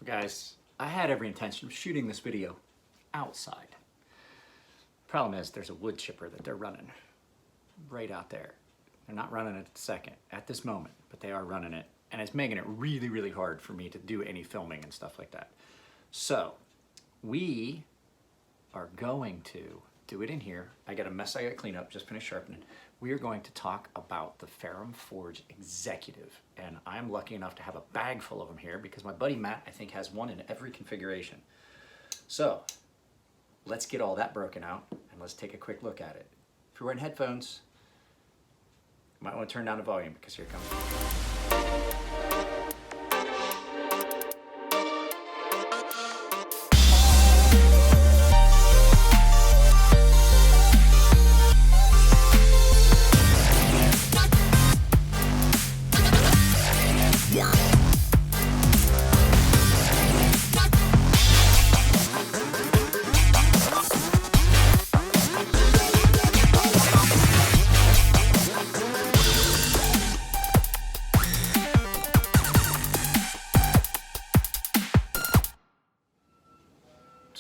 Guys, I had every intention of shooting this video outside. Problem is, there's a wood chipper that they're running right out there. They're not running it at this moment, but they are running it. And it's making it really, really hard for me to do any filming and stuff like that. So, we are going to do it in here. I got a mess I got to clean up, just finished sharpening. We are going to talk about the Ferrum Forge Executive. And I'm lucky enough to have a bag full of them here because my buddy Matt, I think, has one in every configuration. So, let's get all that broken out and let's take a quick look at it. If you're wearing headphones, you might want to turn down the volume because here it comes.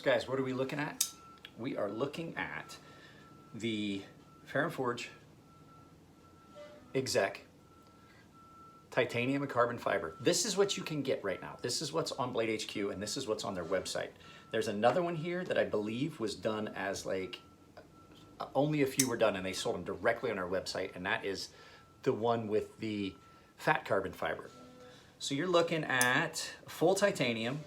Guys, what are we looking at? We are looking at the Ferrum Forge Exec titanium and carbon fiber. This is what you can get right now. This is what's on Blade HQ and this is what's on their website. There's another one here that I believe was done as like, only a few were done and they sold them directly on our website, and that is the one with the fat carbon fiber. So you're looking at full titanium,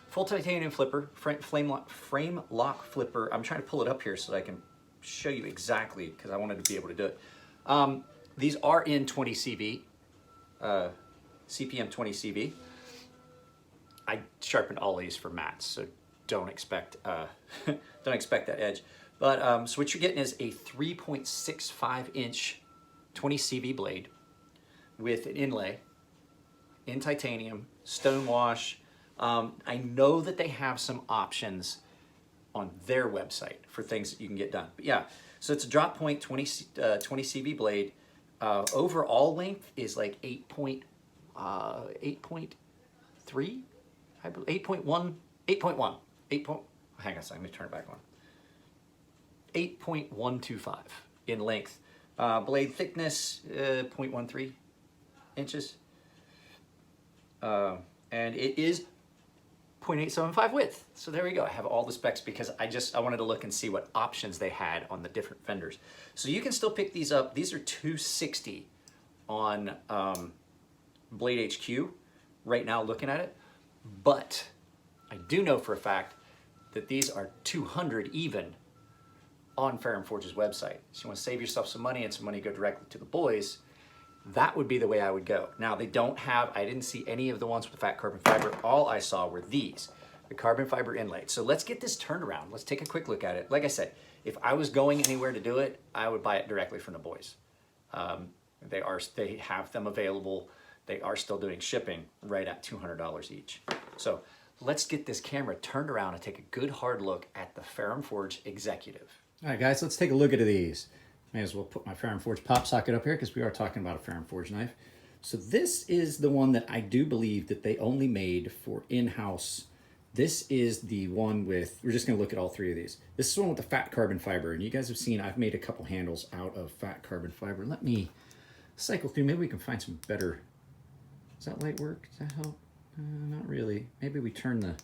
full titanium flipper, frame lock flipper. I'm trying to pull it up here so that I can show you exactly because I wanted to be able to do it. These are in 20 CV, CPM 20 CV. I sharpened all these for mats, so don't expect don't expect that edge. But so what you're getting is a 3.65 inch 20 CV blade with an inlay in titanium, stone wash. I know that they have some options on their website for things that you can get done. But yeah, so it's a drop point 20 CV blade. Overall length is like 8.3, I believe, 8.1, hang on a second, let me turn it back on. 8.125 in length. Blade thickness, 0.13 inches. And it is 0.875 width. So there we go. I have all the specs because I wanted to look and see what options they had on the different vendors. So you can still pick these up. These are $260 on Blade HQ right now looking at it. But I do know for a fact that these are $200 even on Ferrum Forge's website. So you want to save yourself some money and some money go directly to the boys. That would be the way I would go. Now they don't have, I didn't see any of the ones with the fat carbon fiber. All I saw were these, the carbon fiber inlay. So let's get this turned around. Let's take a quick look at it. Like I said, if I was going anywhere to do it, I would buy it directly from the boys. They have them available. They are still doing shipping right at $200 each. So let's get this camera turned around and take a good hard look at the Ferrum Forge Executive. All right, guys, let's take a look at these. May as well put my Ferrum Forge pop socket up here because we are talking about a Ferrum Forge knife. So this is the one that I do believe that they only made for in-house. This is the one with, we're just going to look at all three of these. This is the one with the fat carbon fiber. And you guys have seen I've made a couple handles out of fat carbon fiber. Let me cycle through. Maybe we can find some better. Does that light work? Does that help? Not really. Maybe we turn the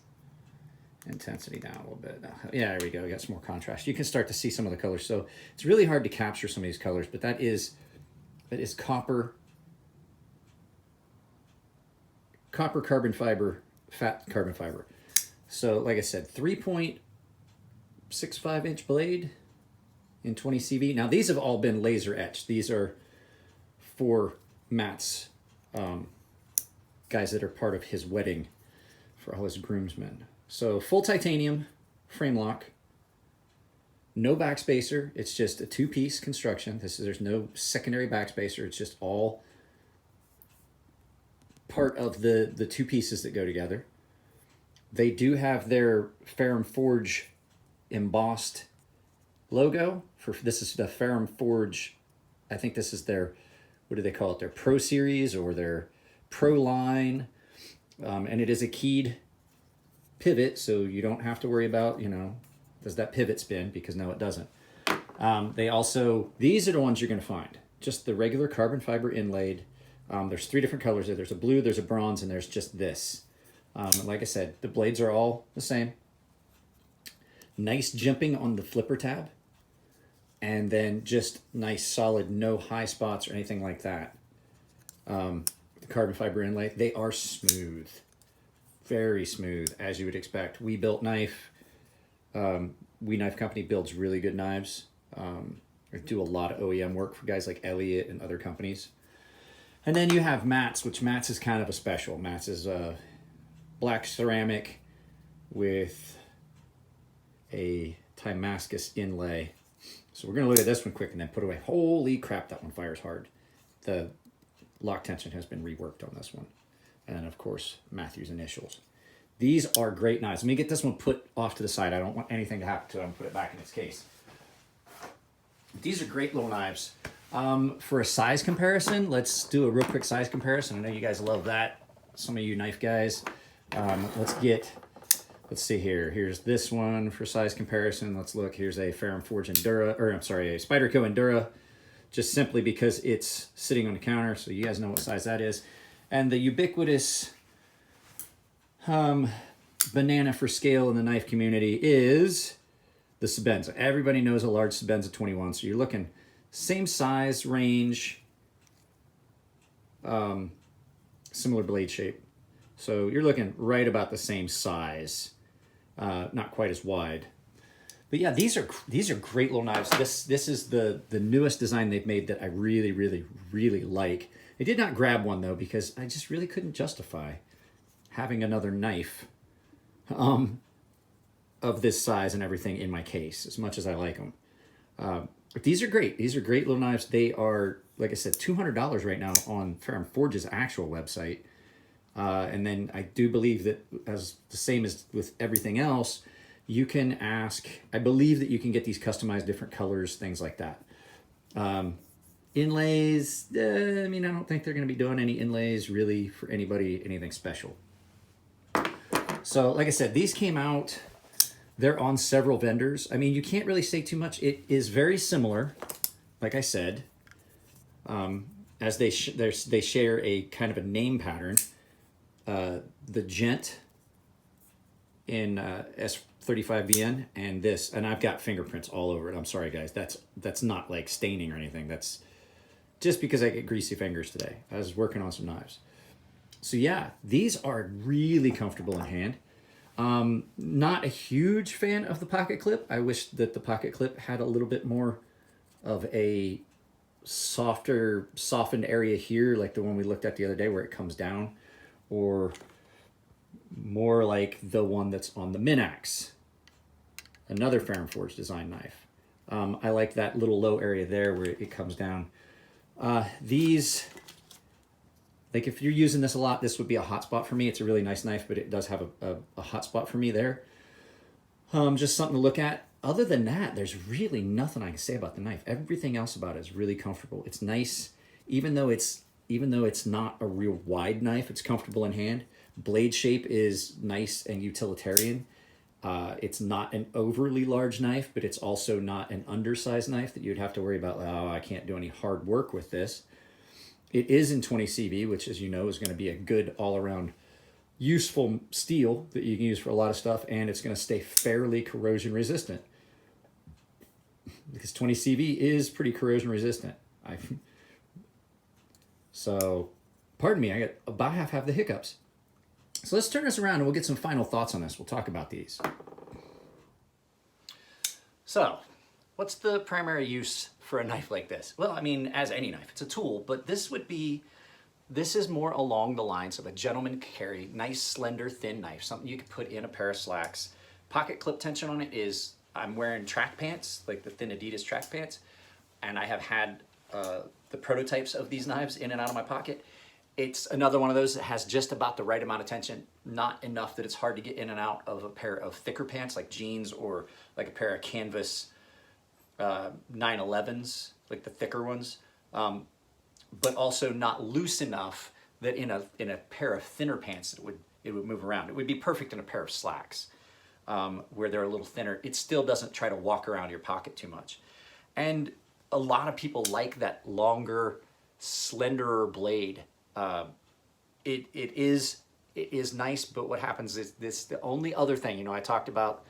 intensity down a little bit. Yeah, there we go. We got some more contrast. You can start to see some of the colors. So it's really hard to capture some of these colors, but that is copper carbon fiber, fat carbon fiber. So like I said, 3.65 inch blade in 20 CV. Now these have all been laser etched. These are for Matt's guys that are part of his wedding for all his groomsmen. So full titanium frame lock, no backspacer. It's just a two-piece construction. There's no secondary backspacer. It's just all part of the two pieces that go together. They do have their Ferrum Forge embossed logo. This is the Ferrum Forge. I think this is their, what do they call it? Their Pro Series or their pro line, and it is a keyed pivot, so you don't have to worry about, you know, does that pivot spin, because no, it doesn't. They also, these are the ones you're going to find, just the regular carbon fiber inlaid. There's 3 different colors there. There's a blue, there's a bronze, and there's just this. Like I said, the blades are all the same. Nice jimping on the flipper tab, and then just nice solid, no high spots or anything like that. The carbon fiber inlay, they are smooth, very smooth, as you would expect. We Built Knife, We Knife Company builds really good knives. They do a lot of OEM work for guys like Elliott and other companies. And then you have mats, which mats is kind of a special. Mats is black ceramic with a Damascus inlay. So we're going to look at this one quick and then put away. Holy crap, that one fires hard. The lock tension has been reworked on this one. And then, of course, Matthew's initials. These are great knives. Let me get this one put off to the side. I don't want anything to happen to it. I'm put it back in its case. These are great little knives. For a size comparison, let's do a real quick size comparison. I know you guys love that. Some of you knife guys. Let's see here. Here's this one for size comparison. Let's look. Here's a Ferrum Forge Endura, or I'm sorry, a Spyderco Endura, just simply because it's sitting on the counter, so you guys know what size that is. And the ubiquitous banana for scale in the knife community is the Sebenza. Everybody knows a large Sebenza 21, so you're looking same size range, similar blade shape. So you're looking right about the same size, not quite as wide. But yeah, these are great little knives. This is the newest design they've made that I really, really, really like. I did not grab one though because I just really couldn't justify having another knife of this size and everything in my case, as much as I like them. But these are great. These are great little knives. They are, like I said, $200 right now on Ferrum Forge's actual website. And then I do believe that, as the same as with everything else, you can ask, I believe that you can get these customized different colors, things like that. Inlays, I mean, I don't think they're going to be doing any inlays really for anybody, anything special. So, like I said, these came out, they're on several vendors. I mean, you can't really say too much. It is very similar, like I said, as they share a kind of a name pattern. The Gent in S35VN and this, and I've got fingerprints all over it. I'm sorry, guys. That's not like staining or anything. That's just because I get greasy fingers today. I was working on some knives. So yeah, these are really comfortable in hand. Not a huge fan of the pocket clip. I wish that the pocket clip had a little bit more of a softened area here, like the one we looked at the other day where it comes down, or more like the one that's on the Minax, another Ferrum Forge design knife. I like that little low area there where it comes down. These, like if you're using this a lot, this would be a hot spot for me. It's a really nice knife, but it does have a hot spot for me there. Just something to look at. Other than that, there's really nothing I can say about the knife. Everything else about it is really comfortable. It's nice, even though it's not a real wide knife, it's comfortable in hand. Blade shape is nice and utilitarian. It's not an overly large knife, but it's also not an undersized knife that you'd have to worry about, oh, I can't do any hard work with this. It is in 20 CV, which, as you know, is going to be a good all-around useful steel that you can use for a lot of stuff, and it's going to stay fairly corrosion resistant. Because 20 CV is pretty corrosion resistant. So, pardon me, I got about half the hiccups. So let's turn this around and we'll get some final thoughts on this. We'll talk about these. So, what's the primary use for a knife like this? Well, I mean, as any knife, it's a tool, but this is more along the lines of a gentleman carry, nice, slender, thin knife, something you could put in a pair of slacks. Pocket clip tension on it is, I'm wearing track pants, like the thin Adidas track pants, and I have had the prototypes of these knives in and out of my pocket. It's another one of those that has just about the right amount of tension, not enough that it's hard to get in and out of a pair of thicker pants like jeans or like a pair of canvas 911s, like the thicker ones, but also not loose enough that in a pair of thinner pants it would move around. It would be perfect in a pair of slacks where they're a little thinner. It still doesn't try to walk around your pocket too much. And a lot of people like that longer, slenderer blade. It is nice, but what happens is the only other thing, you know, I talked about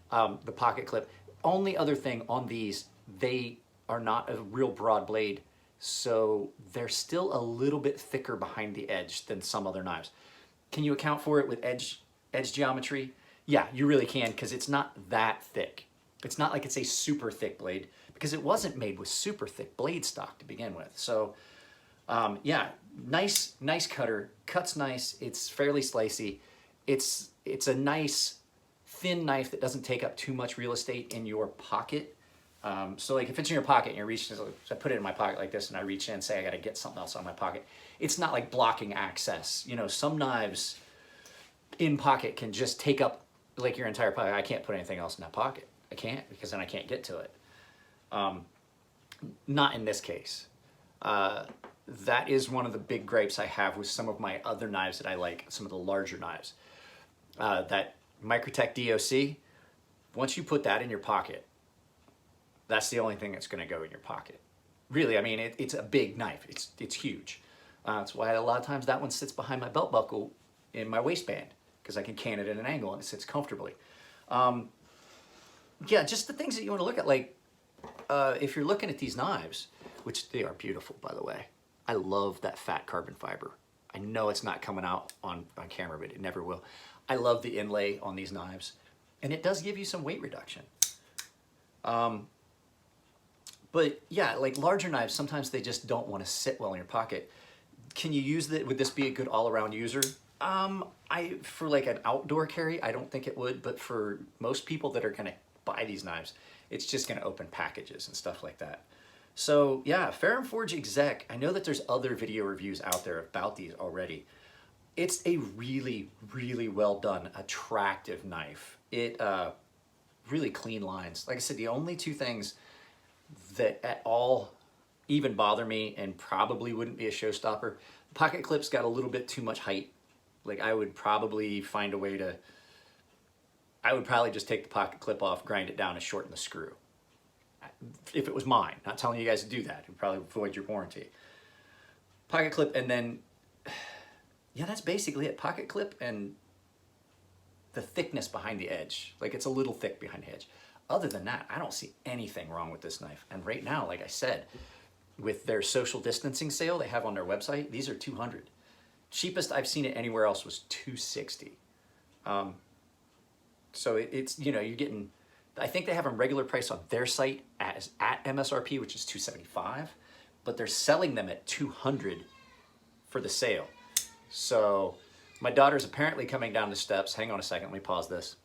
the pocket clip. Only other thing on these, they are not a real broad blade, so they're still a little bit thicker behind the edge than some other knives. Can you account for it with edge geometry? Yeah, you really can, because it's not that thick. It's not like it's a super thick blade, because it wasn't made with super thick blade stock to begin with. So yeah, nice cutter, cuts nice, it's fairly slicey. It's a nice thin knife that doesn't take up too much real estate in your pocket. So like if it's in your pocket and you're reaching, so I put it in my pocket like this and I reach in and say I gotta get something else out of my pocket, it's not like blocking access. You know, some knives in pocket can just take up like your entire pocket. I can't put anything else in that pocket. I can't, because then I can't get to it. Not in this case. That is one of the big gripes I have with some of my other knives that I like, some of the larger knives. That Microtech DOC, once you put that in your pocket, that's the only thing that's going to go in your pocket. Really, I mean, it's a big knife. It's huge. That's why a lot of times that one sits behind my belt buckle in my waistband, because I can can it at an angle and it sits comfortably. Yeah, just the things that you want to look at, like if you're looking at these knives, which they are beautiful, by the way. I love that fat carbon fiber. I know it's not coming out on camera, but it never will. I love the inlay on these knives, and it does give you some weight reduction. But yeah, like larger knives, sometimes they just don't want to sit well in your pocket. Can you use that? Would this be a good all-around user? For like an outdoor carry, I don't think it would, but for most people that are gonna buy these knives, it's just gonna open packages and stuff like that. So yeah, Ferrum Forge Exec, I know that there's other video reviews out there about these already. It's a really, really well done, attractive knife. It really clean lines. Like I said, the only two things that at all even bother me and probably wouldn't be a showstopper, the pocket clip's got a little bit too much height. Like I would probably find a way to, I would probably just take the pocket clip off, grind it down and shorten the screw. If it was mine, not telling you guys to do that, it would probably void your warranty. Pocket clip, and then, yeah, that's basically it. Pocket clip and the thickness behind the edge. Like it's a little thick behind the edge. Other than that, I don't see anything wrong with this knife. And right now, like I said, with their social distancing sale they have on their website, these are $200. Cheapest I've seen it anywhere else was $260. So it's, you know, you're getting, I think they have a regular price on their site at MSRP, which is $275, but they're selling them at $200 for the sale. So my daughter's apparently coming down the steps. Hang on a second, let me pause this.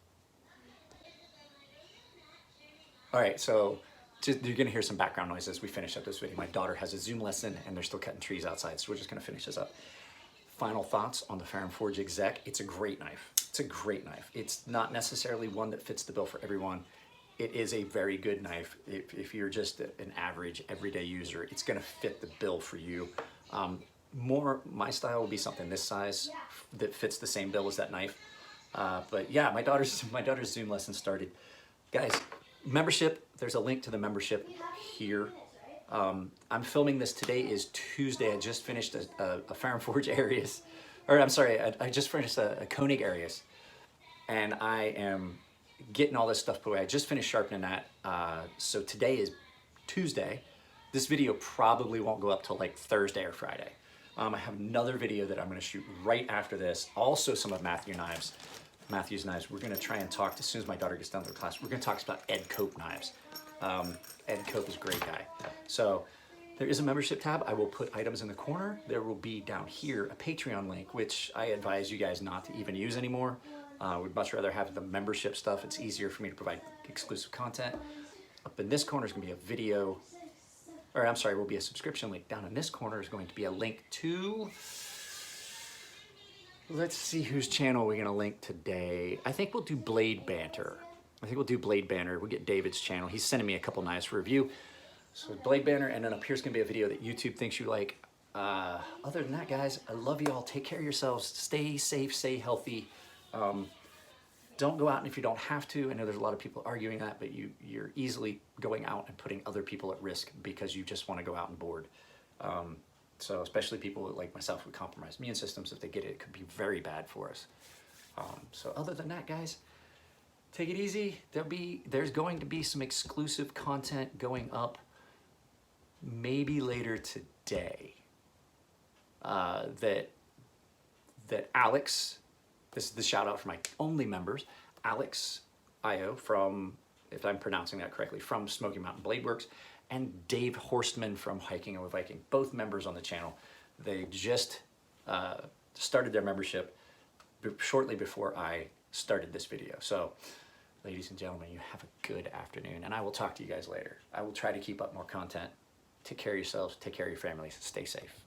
All right, so you're gonna hear some background noise as we finish up this video. My daughter has a Zoom lesson and they're still cutting trees outside, so we're just gonna finish this up. Final thoughts on the Ferrum Forge Exec. It's a great knife. It's a great knife. It's not necessarily one that fits the bill for everyone. It is a very good knife. If you're just an average everyday user, it's gonna fit the bill for you. More, my style will be something this size that fits the same bill as that knife. But yeah, my daughter's Zoom lesson started. Guys, membership, there's a link to the membership here. I'm filming this, today is Tuesday. I just finished a Ferrum Forge Arius, or I'm sorry, I just finished a Koenig Arius, and I am getting all this stuff put away. I just finished sharpening that. So today is Tuesday. This video probably won't go up till like Thursday or Friday. I have another video that I'm gonna shoot right after this. Also some of Matthew's knives. We're gonna try and talk, as soon as my daughter gets done with her class, we're gonna talk about Ed Cope knives. Ed Cope is a great guy. So there is a membership tab. I will put items in the corner. There will be down here a Patreon link, which I advise you guys not to even use anymore. Would much rather have the membership stuff. It's easier for me to provide exclusive content. Up in this corner is gonna be a video, or I'm sorry, will be a subscription link. Down in this corner is going to be a link to, let's see whose channel we're gonna link today. I think we'll do Blade Banter. We'll get David's channel. He's sending me a couple knives for review. So Blade Banter, and then up here's gonna be a video that YouTube thinks you like. Other than that, guys, I love you all. Take care of yourselves. Stay safe, stay healthy. Don't go out if you don't have to. I know there's a lot of people arguing that, but you're easily going out and putting other people at risk because you just want to go out and board. So especially people like myself with compromised immune systems, if they get it, it could be very bad for us. So other than that, guys, take it easy. There's going to be some exclusive content going up maybe later today. That Alex, this is the shout out for my only members, Alex IO from, if I'm pronouncing that correctly, from Smoky Mountain Blade Works, and Dave Horstman from Hiking with Viking, both members on the channel. They just started their membership shortly before I started this video. So, ladies and gentlemen, you have a good afternoon, and I will talk to you guys later. I will try to keep up more content. Take care of yourselves, take care of your families, stay safe.